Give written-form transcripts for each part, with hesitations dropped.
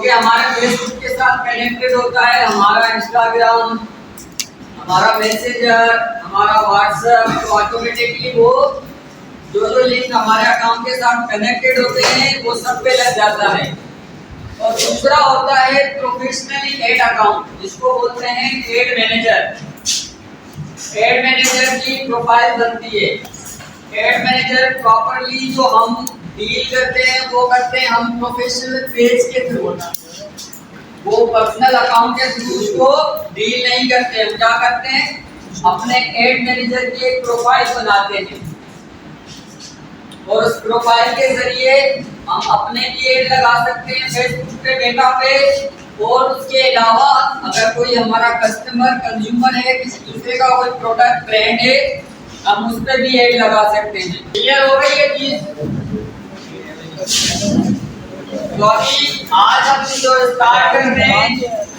ये हमारे फेसबुक के साथ कनेक्टेड होता है, हमारा इंस्टाग्राम, हमारा मैसेंजर, हमारा व्हाट्सएप, तो ऑटोमेटिकली वो जो लिंक हमारे अकाउंट के साथ कनेक्टेड होते हैं वो सब पे लग जाता है। और दूसरा होता है प्रोफेशनली एड अकाउंट, जिसको बोलते हैं एड मैनेजर। एड मैनेजर की प्रोफाइल बनती है। एड मैनेजर प्रॉपर्ली जो हम डील करते हैं वो करते हैं हम प्रोफेशनल पेज के थ्रू, वो पर्सनल अकाउंट के थ्रू उसको डील नहीं करते। हम क्या करते हैं, अपने एड मैनेजर की एक प्रोफाइल बनाते हैं और उस प्रोफाइल के जरिए हम अपने भी एड लगा सकते हैं फेसबुक पे, मेटा पे। और उसके अलावा अगर कोई हमारा कस्टमर कंज्यूमर है, किसी दूसरे का कोई प्रोडक्ट ब्रांड है, हम उस पर भी एड लगा सकते हैं। क्लियर हो गई ये चीज? तो अभी आज हम जो स्टार्ट कर रहे हैं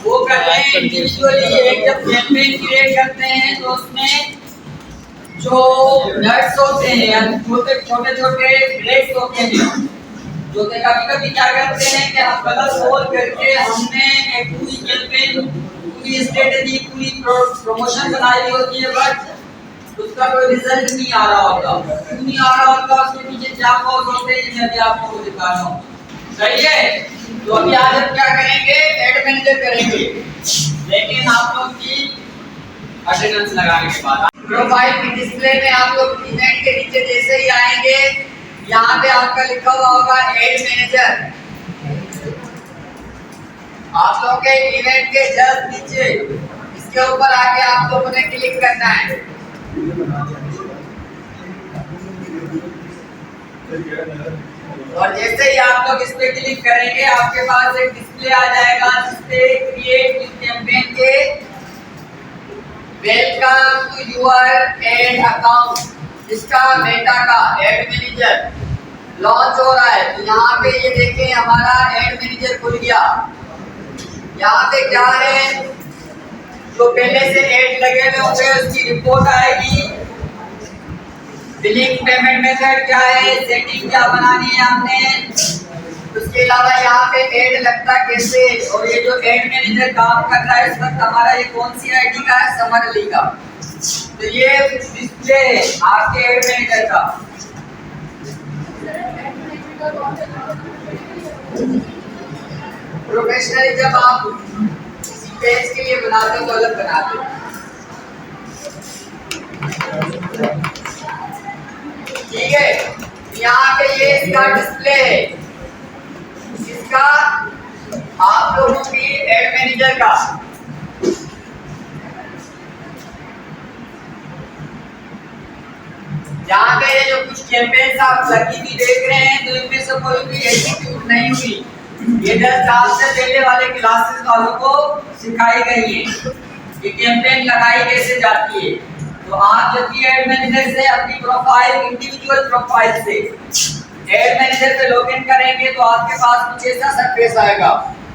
वो कर रहे हैं इंडिविजुअली। एक जब कैंपेन क्रिएट करते हैं तो उसमें जो नट्स होते हैं, छोटे छोटे ब्रेक्स होते हैं, जो कभी क्या करते हैं कि हम गलत सोच करके हमने एक पूरी कैंपेन, पूरी स्ट्रेटेजी, पूरी प्रमोशन बनाई होती है, बट उसका कोई रिजल्ट नहीं आ रहा होता। क्यों नहीं आ रहा होता? उसके पीछे क्या कॉज होते हैं, मैं अभी आपको दिखा रहा हूँ। सही है? तो अभी आज हम क्या करेंगे, एड मैनेजर करेंगे, लेकिन आप लोग की अटेंडेंस लगाने के बाद प्रोफाइल की डिस्प्ले में आप लोग इवेंट के नीचे जैसे ही आएंगे, यहाँ पे आपका लिखा हुआ होगा एड मैनेजर। आप लोग के इवेंट के जस्ट नीचे इसके ऊपर आके आप लोगों ने क्लिक करना है। और जैसे ही आप लोग इस पे क्लिक करेंगे आपके पास एक डिस्प्ले आ जाएगा जिसपे क्रिएट न्यू कैंपेन के welcome to your ad account, इसका मेटा का एड मैनेजर लॉन्च हो रहा है। तो यहाँ पे ये देखें हमारा एड मैनेजर खुल गया। यहाँ पे क्या है, जो पहले से एड लगे हुए होंगे उसकी रिपोर्ट आएगी। बिलिंग पेमेंट मेथड क्या है, सेटिंग क्या बनानी है हमने, उसके अलावा यहाँ पे एड लगता कैसे, और ये जो एड मैनेजर काम कर रहा है इस वक्त हमारा ये कौन सी आईडी का है, समर अली का। तो ये डिस्प्ले है आपके एड मैनेजर का। प्रोफेशनली जब आप किसी पेज के लिए बनाते हो तो अलग बनाते हो, ठीक है। यहाँ पे ये इसका डिस्प्ले है, इसका आप लोगों की एड मैनेजर का। यहाँ पे ये जो कुछ कैंपेन्स आप लगी हुई देख रहे हैं, तो इनमें से कोई भी एग्जीक्यूट नहीं हुई। ये जस्ट आपसे पहले वाले क्लासेस वालों को सिखाई गई है कि कैंपेन लगाई कैसे जाती है। तो आप जब भी एड मैनेजर से अपनी प्रोफाइल, इंडिविजुअल प्रोफाइल से एड मैनेजर पे लॉगिन करेंगे तो आपके पास कुछ ऐसा सरफेस आएगा।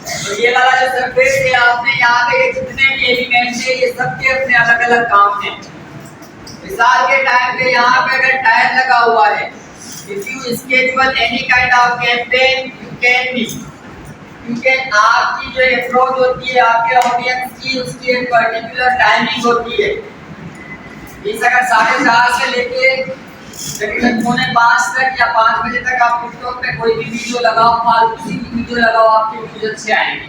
तो ये वाला जो सरफेस है, आपने यहाँ पे जितने भी एलिमेंट्स है ये सबके अपने अलग अलग काम हैं। मिसाल के टाइम पे यहाँ पे अगर टैग लगा हुआ है, if you schedule any kind of campaign you can be, क्योंकि आपकी जो अप्रोच होती है आपके ऑडियंस की, उसकी एक पर्टिकुलर टाइमिंग होती है। इस अगर 4:30 से लेके तकरीबन 4:45 तक या 5 बजे तक आप टिकटॉक पे कोई भी वीडियो लगाओ, फालतू सी वीडियो लगाओ, आपके व्यूज अच्छे आएंगे।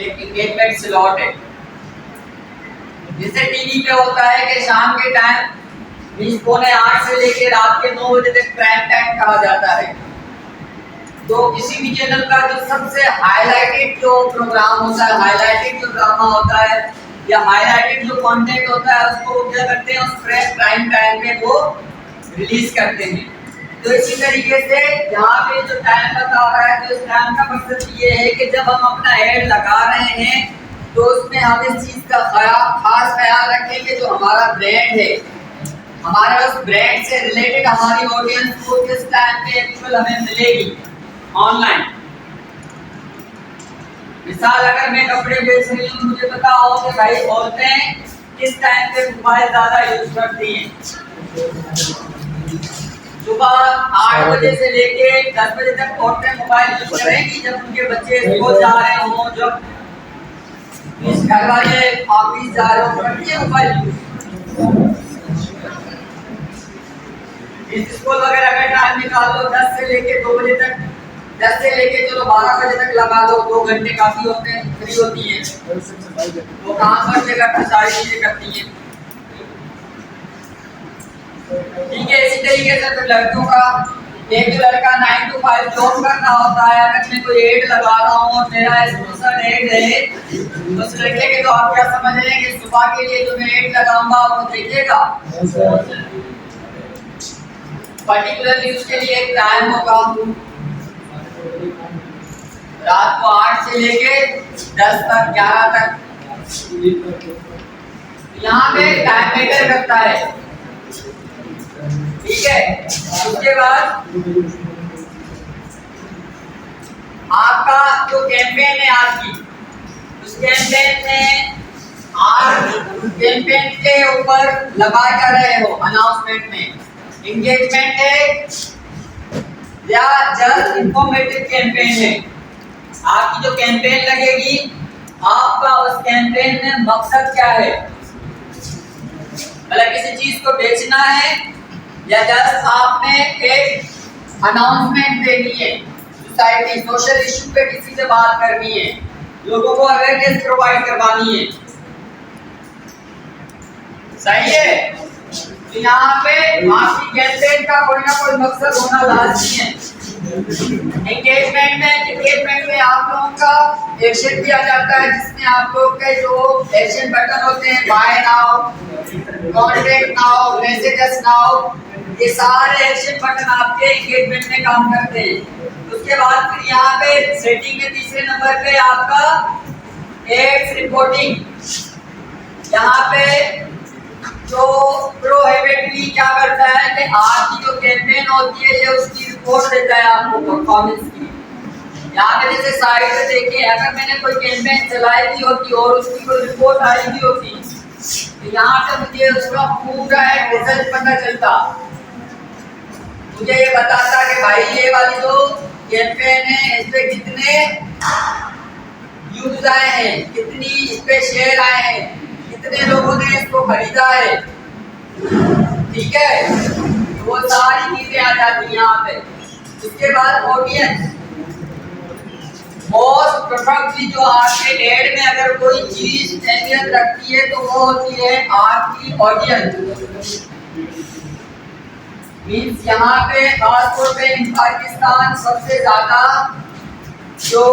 एक एंगेजमेंट स्लॉट है, जैसे टीवी पे होता है कि शाम के टाइम 7:45 से लेके रात के 9 बजे तक प्राइम टाइम कहा जाता है। तो किसी भी चैनल का जो सबसे हाईलाइटेड जो प्रोग्राम होता है, हाईलाइटेड जो ड्रामा होता है या हाईलाइटेड जो कंटेंट होता है, उसको वो क्या करते हैं, उस प्राइम टाइम पे वो रिलीज करते हैं। तो इसी तरीके से यहाँ पे जो टाइम बता रहा है, तो इस टाइम का मकसद ये है कि जब हम अपना एड लगा रहे हैं तो उसमें हम इस चीज का खास ख्याल रखें कि जो हमारा ब्रांड है, हमारे उस ब्रांड से रिलेटेड हमारी ऑडियंस को किस टाइम पे एक्चुअल हमें मिलेगी ऑनलाइन। मिसाल अगर मैं कपड़े बेच रही हूँ, मुझे पता हो कि भाई औरतें किस टाइम पे मोबाइल ज्यादा यूज करती हैं, सुबह 8 बजे से लेके 10 बजे तक औरतें मोबाइल यूज करेंगी, जब उनके बच्चे स्कूल जा रहे हों, जब घर वाले ऑफिस जा रहे हो, करती है मोबाइल यूज। स्कूल वगैरह का टाइम निकाल लो 10 से लेके 2 बजे तक, 10 से लेके चलो 12 बजे तक लगा लो, 2 घंटे काफी होते हैं, फ्री होती है, वो काम करते करते सारी चीजें करती हैं। ठीक है, इसी तरीके से फिर लड़कियों का, एक लड़का 9 to 5 जॉब करना होता है, अगर मैं कोई एड लगा रहा हूँ और मेरा स्पॉन्सर एड है, तो उस लड़के के तो आप क्या समझ रहे हैं कि सुबह के लिए जो मैं एड लगाऊंगा वो देखिएगा, पर्टिकुलरली उसके लिए एक टाइम होगा, रात को 8 से लेके 10 तक, 11 तक, यहाँ पे टाइम मेटर करता है। ठीक है, उसके बाद आपका जो कैंपेन है आपकी, उस कैंपेन में आप कैंपेन के ऊपर लगा कर रहे हो अनाउंसमेंट में, एंगेजमेंट है या जस्ट इंफॉर्मेटिव कैंपेन है। आपकी जो कैंपेन लगेगी, आपका उस कैंपेन में मकसद क्या है, मतलब किसी चीज को बेचना है या जस्ट आपने एक अनाउंसमेंट देनी है, सोसाइटी सोशल इशू पे किसी से बात करनी है, लोगों को अवेयरनेस प्रोवाइड करवानी है। सही है, तो यहाँ पे आपकी कैंपेन का कोई ना कोई मकसद होना लाजमी है। एंगेजमेंट में आप लोगों का एक्शन किया जाता है, जिसमें आप लोग के जो एक्शन बटन होते हैं, buy now, contact now, messages now, ये सारे एक्शन बटन आपके एंगेजमेंट में काम करते हैं। उसके बाद फिर यहाँ पे सेटिंग के तीसरे नंबर पे आपका एड्स रिपोर्टिंग, यहाँ पे जो प्रोहिबिटली क्या करता है कि आपकी जो कैंपेन होती है ये उसकी रिपोर्ट देता है आपको परफॉर्मेंस की। यहाँ पे जैसे साइड पे देखिए, अगर मैंने कोई कैंपेन चलाई भी होती और उसकी कोई रिपोर्ट आई भी होती, तो यहाँ पे मुझे उसका पूरा एक रिजल्ट पता चलता, मुझे ये बताता कि भाई ये वाली जो कैंपेन है इस पे कितने व्यूज आए हैं, कितनी इस पे शेयर आए हैं, कितने लोगों ने इसको खरीदा है। ठीक है, तो वो सारी चीजें आ जाती हैं यहाँ पे। उसके बाद ऑडियंस, मोस्ट प्रेफरेबली जो आपके एड में अगर कोई चीज अहमियत रखती है तो वो होती है आपकी ऑडियंस। मीन्स यहाँ पे खासतौर पे इन पाकिस्तान सबसे ज्यादा जो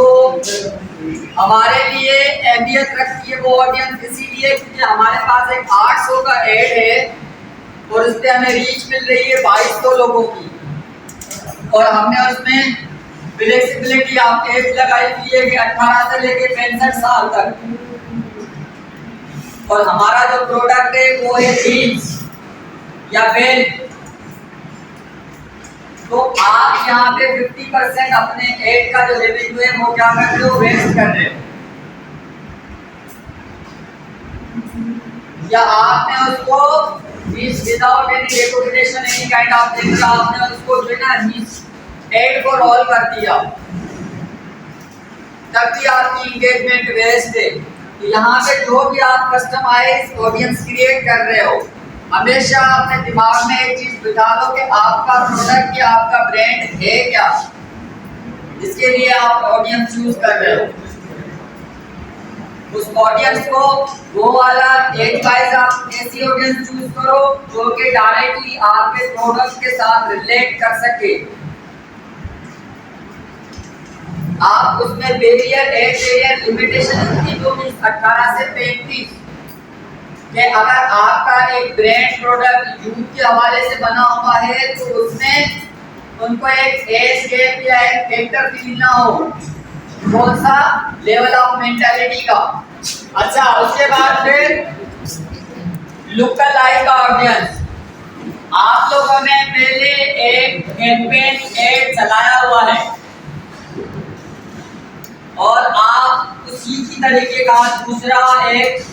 हमारे लिए अहमियत रखती है वो ऑडियंस इसीलिए क्योंकि हमारे पास एक 800 का एड है और उस पर हमें रीच मिल रही है 2200 लोगों की, और हमने उसमें फ्लेक्सिबिलिटी आप एज लगाई हुई है कि 18 से लेके 65 साल तक, और हमारा जो प्रोडक्ट है वो है जीन्स या बेल्ट। तो आप यहाँ पे 50% अपने एड का जो रेवेन्यू है वो क्या कर रहे हो, वेस्ट कर रहे हो, या आपने उसको without any recognition any kind of thing आपने उसको जो है ना एड को रोल कर दिया, तब भी आपकी एंगेजमेंट वेस्ट है। तो यहाँ पे जो भी आप कस्टमाइज ऑडियंस क्रिएट कर रहे हो, हमेशा अपने दिमाग में एक चीज बिठा लो कि आपका प्रोडक्ट या आपका ब्रांड है क्या, इसके लिए आप ऑडियंस चूज कर रहे हो। उस ऑडियंस को वो वाला एज वाइज आप ऐसी ऑडियंस चूज करो जो कि डायरेक्टली आपके प्रोडक्ट के साथ रिलेट कर सके। आप उसमें बैरियर, एज बैरियर, लिमिटेशन की जो 18 से 35 कि अगर आपका एक ब्रांड प्रोडक्ट यूथ के हवाले से बना हुआ है तो उसमें उनको एक एज गैप या एक फैक्टर फील ना हो, कौन सा लेवल ऑफ मेंटालिटी का। अच्छा, उसके बाद फिर लुकल लाइक ऑडियंस, आप लोगों ने पहले एक कैंपेन एड चलाया हुआ है और आप उसी की तरीके का दूसरा एक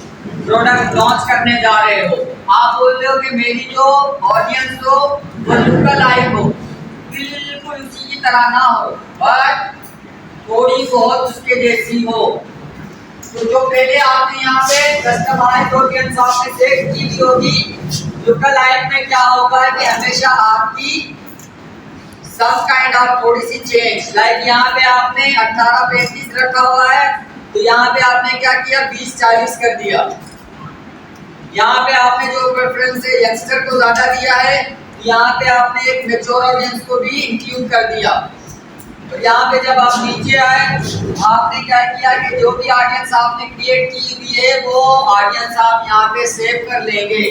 प्रोडक्ट लॉन्च करने जा रहे हो। आप बोल रहे हो कि मेरी जो ऑडियंस हो वो लुक लाइक हो, बिल्कुल उसी की तरह ना हो, बट थोड़ी बहुत उसके जैसी हो। तो जो पहले आपने यहाँ पे कस्टमाइज्ड ऑडियंस आपने सेट की हुई होगी, लुक लाइक में क्या होगा कि हमेशा आपकी सम काइंड ऑफ थोड़ी सी चेंज, लाइक यहाँ पे आपने 18-35 रखा हुआ है, तो यहाँ पे आपने क्या किया 20-40 कर दिया। यहाँ पे आपने जो प्रेफरेंस है यंगस्टर को ज्यादा दिया है, यहाँ पे आपने एक मैच्योर ऑडियंस को भी इंक्लूड कर दिया। तो यहाँ पे जब आप नीचे आए, आपने क्या किया कि जो भी ऑडियंस आपने क्रिएट की हुई है वो ऑडियंस आप यहाँ पे सेव कर लेंगे,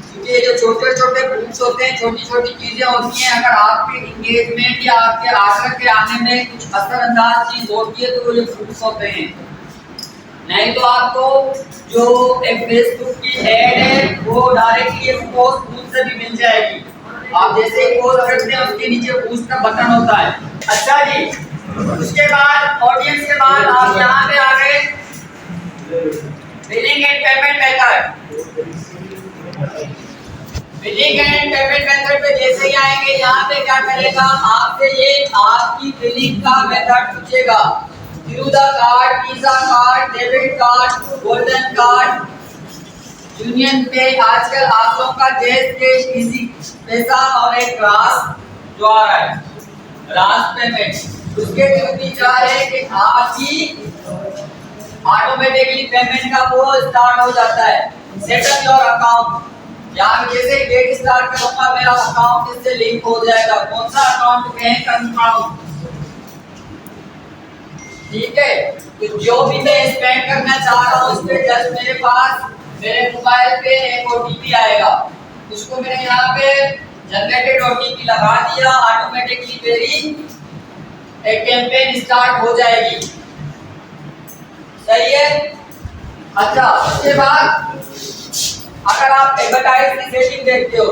क्योंकि ये जो छोटे छोटे ग्रुप्स होते हैं, छोटी छोटी चीजें होती हैं, अगर आपके इंगेजमेंट या आपके आर्डर के आने में कुछ असरअंदाज चीज होती है तो वो ये ग्रुप्स होते हैं। नहीं तो आपको जो एक फेसबुक की ऐड है वो डायरेक्टली पोस्ट बूस्ट से भी मिल जाएगी। आप जैसे ही पोस्ट करते हैं उसके नीचे बूस्ट का बटन होता है। अच्छा जी, उसके बाद ऑडियंस के बाद आप यहाँ पे आ गए billing and payment method. Billing and payment method पे जैसे ही आएंगे, यहाँ पे क्या करेगा, आपसे ये आपकी बिलिंग का मेथड पूछेगा, through the card, visa card, debit card, golden card, union पे। आजकल आप लोगों का देश इजी पैसा और एक रास जो आ रहा है, रास पेमेंट, उसके थ्रू क्या है कि आपकी ऑटोमेटिकली पेमेंट का वो स्टार्ट हो जाता है। सेटअप योर अकाउंट, यहाँ जैसे डेट स्टार्ट करूंगा मेरा अकाउंट इससे लिंक हो जाएगा। कौन सा अकाउंट बैंक अकाउंट, ठीक है। तो जो भी मैं स्पेंड करना चाह रहा हूँ उस पे जस्ट मेरे पास मेरे मोबाइल पे एक ओटीपी आएगा, उसको मैंने यहाँ पे जनरेटेड ओटीपी लगा दिया, ऑटोमेटिकली मेरी एक कैंपेन स्टार्ट हो जाएगी। सही है। अच्छा, उसके बाद अगर आप एडवर्टाइज की सेटिंग देखते हो,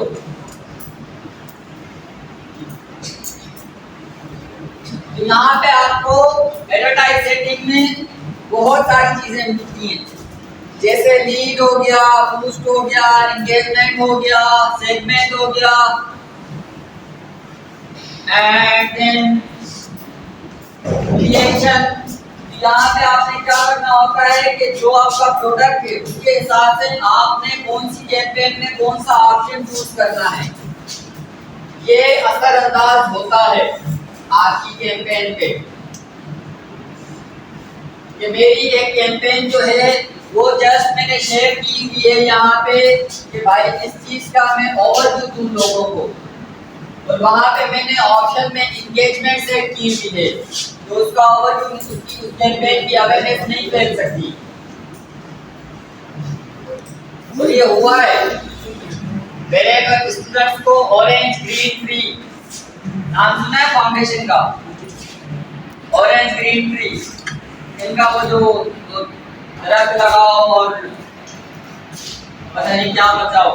तो यहाँ पे आपको एडवर्टाइज सेटिंग में बहुत सारी चीजें मिलती हैं, जैसे लीड हो गया, बूस्ट हो गया, एंगेजमेंट हो गया, सेगमेंट हो गया, एंड देन रिएक्शन। यहाँ पे आपने क्या करना होता है कि जो आपका प्रोडक्ट है उसके हिसाब से आपने कौन सी कैंपेन में कौन सा ऑप्शन चूज करना है, ये असरअंदाज होता है आपकी कैंपेन पे। कि मेरी एक कैंपेन जो है वो जस्ट मैंने शेयर की हुई है यहाँ पे कि भाई इस चीज का मैं ओवरव्यू दूं लोगों को, और वहाँ पे मैंने ऑप्शन में एंगेजमेंट सेट की हुई है, तो उसका ओवरव्यू उसकी कैंपेन की अवेयरनेस नहीं फैल सकती। तो ये हुआ है मेरे स्टूडेंट्स को ऑरेंज ग्रीन ट्री नाम सुना है फाउंडेशन का, ऑरेंज ग्रीन ट्री, इनका वो जो दरख्त लगाओ और पता नहीं क्या बचाओ,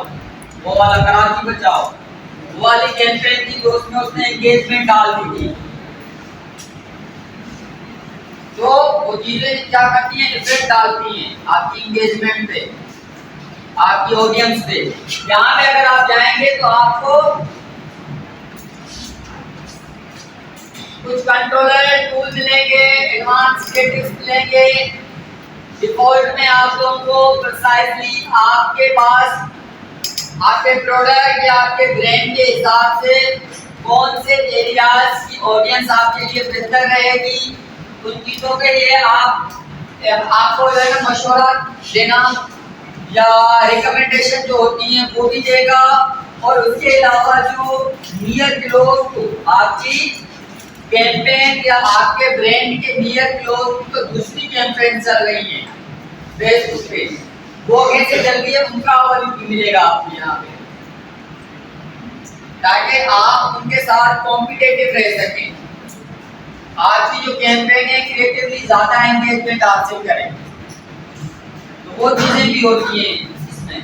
वो वाला कराची बचाओ, वो वाली कैंपेन थी, तो उसमें उसने एंगेजमेंट डाल दी थी। तो वो चीजें क्या करती हैं, इफेक्ट डालती हैं आपकी एंगेजमेंट पे, आपकी ऑडियंस पे। यहाँ पे अगर आप जाएंगे तो आपको कुछ कंट्रोलर टूल मिलेंगे, एडवांस टिप्स मिलेंगे। डिफॉल्ट में आप लोगों को प्रिसाइजली आपके पास आपके प्रोडक्ट या आपके ब्रांड के हिसाब से कौन से एरियाज की ऑडियंस आपके लिए बेहतर रहेगी, उन चीजों के लिए आपको जो है ना मशवरा देना या रिकमेंडेशन जो होती है वो भी देगा। और उसके अलावा जो नियर क्लोज आपकी कैंपेन या आपके ब्रांड के नियर क्लोज तो दूसरी कैंपेन चल रही है फेसबुक पे, वो कैसे चल रही है उनका ओवरव्यू भी मिलेगा आपको यहाँ पे, ताकि आप उनके साथ कॉम्पिटिटिव रह सकें। आपकी जो कैंपेन है क्रिएटिवली ज्यादा एंगेजमेंट हासिल करें, तो वो चीजें भी होती हैं इसमें।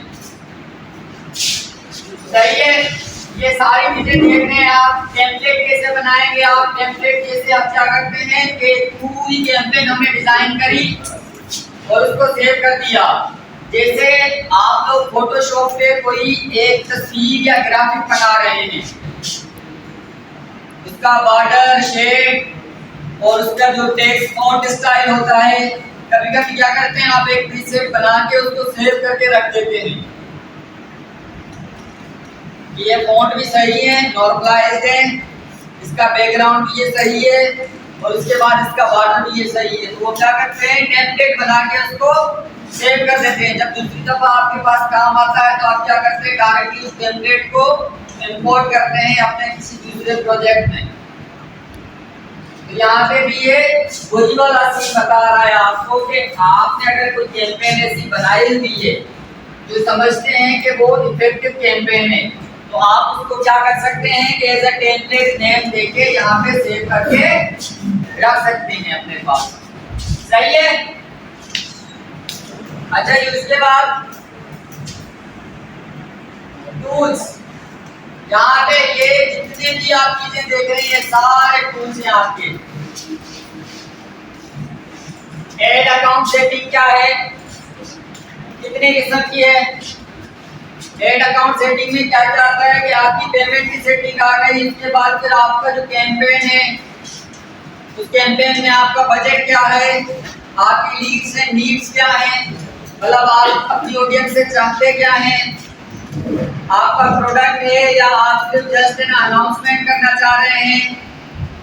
सही है। ये सारी चीजें देख रहे हैं आप। टेम्पलेट कैसे बनाएंगे आप, टेम्पलेट जैसे आप क्या करते हैं कि पूरी कैंपेन हमने डिजाइन करी और उसको सेव कर दिया, जैसे आप लोग फोटोशॉप पे कोई एक तस्वीर या ग्राफिक बना रहे हैं, उसका बॉर्डर, शेड और उसका जो टेक्स्ट फॉन्ट स्टाइल होता है, कभी कभी क्या करते हैं आप एक प्रीसेट बना के उसको सेव करके रख देते हैं। ये फॉन्ट भी सही है, नॉर्मलाइज्ड है, इसका बैकग्राउंड भी ये सही है और उसके बाद इसका बॉर्डर भी ये सही है। तो वो क्या करते हैं टेम्पलेट बना के उसको सेव कर देते हैं। जब दूसरी दफा आपके पास काम आता है तो आप क्या करते हैं डायरेक्टली उस टेम्पलेट को इंपोर्ट करते हैं अपने किसी दूसरे प्रोजेक्ट में। तो यहाँ पे भी ये वही वाला सीन बता रहा है आपको कि आपने अगर कोई कैंपेन ऐसी बनाई हुई है जो समझते हैं कि वो इफेक्टिव कैंपेन है, तो आप उसको क्या कर सकते हैं कि एज अ टेम्पलेट नेम देके यहाँ पे सेव करके रख सकते हैं अपने पास। सही है। अच्छा ये उसके बाद टूल्स, यहाँ पे ये जितने भी आप चीजें देख रहे हैं सारे टूल्स हैं आपके। एड अकाउंट सेटिंग क्या है, कितने किस्म की है। एड अकाउंट सेटिंग में क्या क्या आता है कि आपकी पेमेंट की सेटिंग आ गई, उसके बाद फिर आपका जो कैंपेन है उस कैंपेन में आपका बजट क्या है, आपकी लीड्स एंड नीड्स क्या है, मतलब आप अपनी ऑडियंस से चाहते क्या हैं, आपका प्रोडक्ट है या आप सिर्फ जस्ट एन अनाउंसमेंट करना चाह रहे हैं,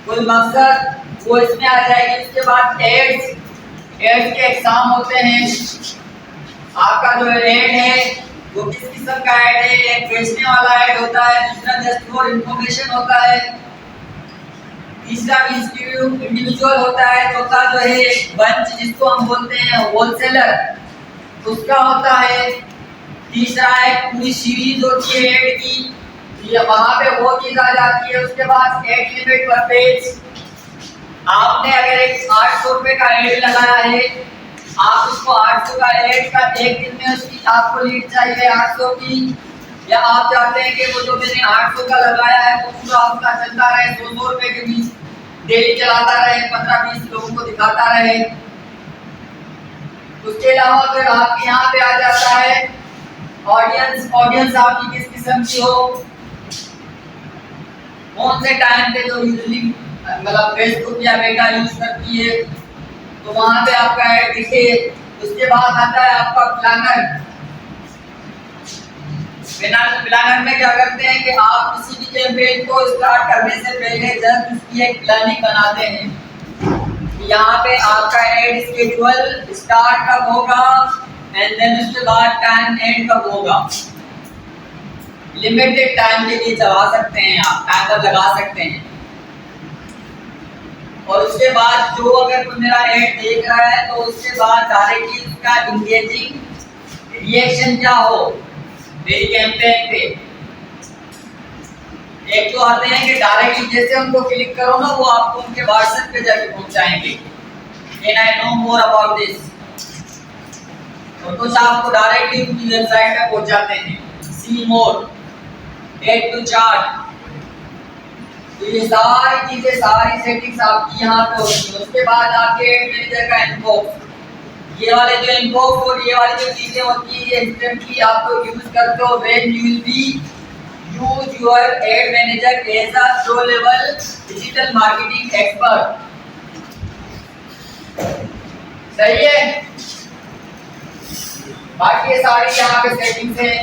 कोई मकसद, वो इसमें आ जाएगी। उसके बाद एड्स के एग्जाम होते हैं। आपका जो एड है वो किस किस्म का एड है, एक बेचने वाला एड होता है, दूसरा जस्ट फॉर इंफॉर्मेशन होता है, तीसरा भी इंडिविजुअल होता है, चौथा जो है एक बंच जिसको हम बोलते हैं होलसेलर उसका होता है, तीसरा एक पूरी सीरीज होती है एड की, ये वहां पे वो चीज आ जाती है। उसके बाद एड लिमिट पर पेज, आपने अगर एक 800 रुपए का एड लगाया है, आप उसको 800 का एड का एक दिन में उसकी आपको लीड चाहिए 800 की, या आप चाहते हैं कि वो जो मैंने 800 का लगाया है वो पूरा आपका चलता रहे, 200 रुपए के बीच डेली चलाता रहे, 15-20 लोगों को दिखाता रहे। उसके अलावा फिर आपके यहाँ पे आ जाता है ऑडियंस आपकी किस किस्म की हो, कौन से टाइम पे जो यूजली मतलब फेसबुक या मेटा यूज करती है तो वहां पे आपका ऐड दिखे। उसके बाद आता है आपका प्लानर। प्लानर में क्या करते हैं कि आप किसी भी कैंपेन को स्टार्ट करने से पहले जस्ट उसकी एक प्लानिंग बनाते हैं। यहाँ पे आपका एड स्केड्यूल स्टार्ट कब होगा एंड देन उसके बाद टाइम एंड कब होगा। लिमिटेड टाइम के लिए चला सकते हैं, आप टाइमर लगा सकते हैं। और उसके बाद जो अगर कोई मेरा एड देख रहा है तो उसके बाद डायरेक्टली उसका इंगेजिंग रिएक्शन क्या हो मेरी कैंपेन पे। एक तो आते हैं कि डायरेक्टली जैसे उनको क्लिक करो ना वो आपको उनके व्हाट्सएप पे जाके पहुंचाएंगे, can I know more about this, और कुछ आपको डायरेक्टली उनकी वेबसाइट पे पहुंचाते हैं, सी मोर, एड टू चार्ट। तो ये सारी चीजें, सारी सेटिंग्स आपकी यहाँ पे होती है। उसके बाद आपके एड मैनेजर का इनबॉक्स, ये वाले जो इनबॉक्स और ये वाली जो चीजें होती है ये इंस्टेंटली आप तो यूज करते हो when you will be use your ad manager as a low level digital marketing expert. सही है। बाकी ये सारी यहाँ पे सेटिंग्स है।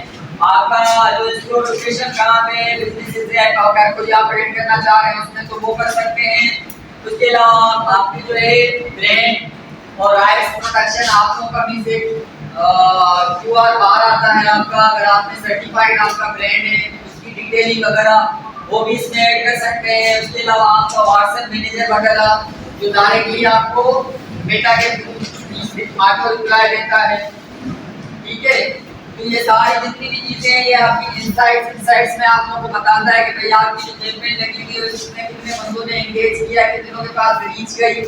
आपका जो स्टोर लोकेशन कहाँ पे है, बिजनेस है, अगर कोई आप एड करना चाह रहे हैं उसमें तो वो कर सकते हैं। उसके अलावा आपकी जो है ब्रांड और राइट्स प्रोटेक्शन आप लोगों का भी से क्यूआर बाहर आता है आपका, अगर आपने सर्टिफाइड आपका ब्रांड है उसकी डिटेलिंग वगैरह वो भी इसमें ऐड कर सकते हैं। उसके अलावा आपका व्हाट्सएप मैनेजर वगैरह जो डायरेक्टली आपको मेटा के ऑटो रिप्लाई देता है। ठीक है। तो ये सारी जितनी भी चीजें हैं ये आपकी इनसाइट्स में आप लोगों को बताता है कि भाई आपकी जो कैंपेन लगी हुई है उसमें कितने बंदों ने एंगेज किया, कितनों के पास रीच गई,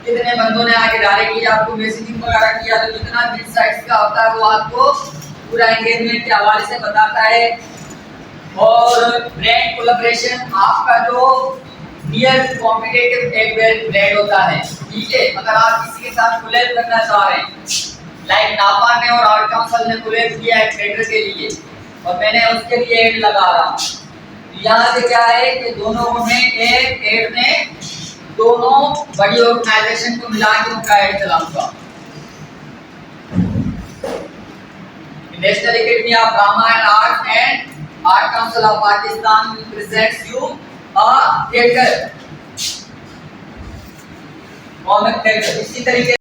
कितने बंदों ने आके डायरेक्टली आपको मैसेजिंग वगैरह किया। तो जितना भी इनसाइट्स का होता है वो आपको पूरा एंगेजमेंट के हवाले से बताता है। और ब्रांड कोलैबोरेशन आपका जो नियर कॉम्पिटिटिव एक ब्रांड होता है। ठीक है। अगर आप किसी के साथ कोलैब करना चाह रहे हैं लाइक नापा ने और आर्ट काउंसिल ने कोलैब किया है ट्रेडर के लिए और मैंने उसके लिए एड लगा रहा हूँ। यहाँ से क्या है कि दोनों ने एक एड में दोनों बड़ी ऑर्गेनाइजेशन को मिला के उनका एड चलाऊंगा। National academy of drama and art council of Pakistan presents you a theatre comic theatre. इसी तरीके